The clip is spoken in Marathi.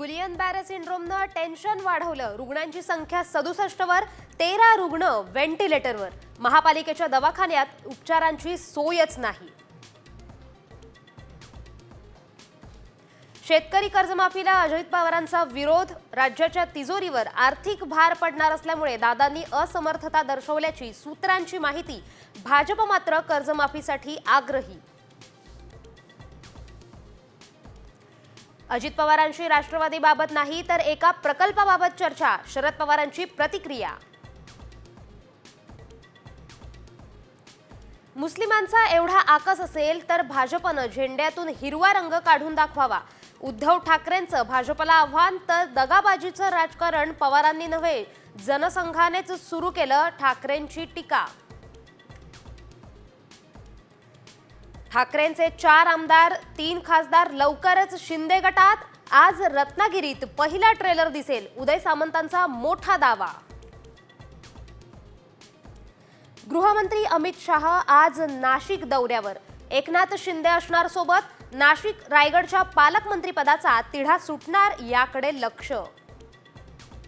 गुलियन बॅरे सिंड्रोमनं टेन्शन वाढवलं। रुग्णांची संख्या 67 वर, 13 रुग्ण व्हेंटिलेटरवर। महापालिकेच्या दवाखान्यात उपचारांची सोयच नाही। शेतकरी कर्जमाफीला अजित पवारांचा विरोध। राज्याच्या तिजोरीवर आर्थिक भार पडणार असल्यामुळे दादांनी असमर्थता दर्शवल्याची सूत्रांची माहिती। भाजप मात्र कर्जमाफीसाठी आग्रही। अजित पवारांची राष्ट्रवादीबाबत नाही तर एका प्रकल्पाबाबत चर्चा। शरद पवारांची प्रतिक्रिया। मुस्लिमांचा एवढा आकस असेल तर भाजपनं झेंड्यातून हिरवा रंग काढून दाखवावा। उद्धव ठाकरेंचं भाजपला आव्हान। तर दगाबाजीचं राजकारण पवारांनी नव्हे जनसंघानेच सुरू केलं, ठाकरेंची टीका। ठाकरेंचे 4 आमदार 3 खासदार लवकरच शिंदे गटात। आज रत्नागिरीत पहिला ट्रेलर दिसेल, उदय सामंतांचा मोठा दावा। गृहमंत्री अमित शाह आज नाशिक दौऱ्यावर। एकनाथ शिंदे असणार सोबत। नाशिक रायगडच्या पालकमंत्रीपदाचा तिढा सुटणार याकडे लक्ष।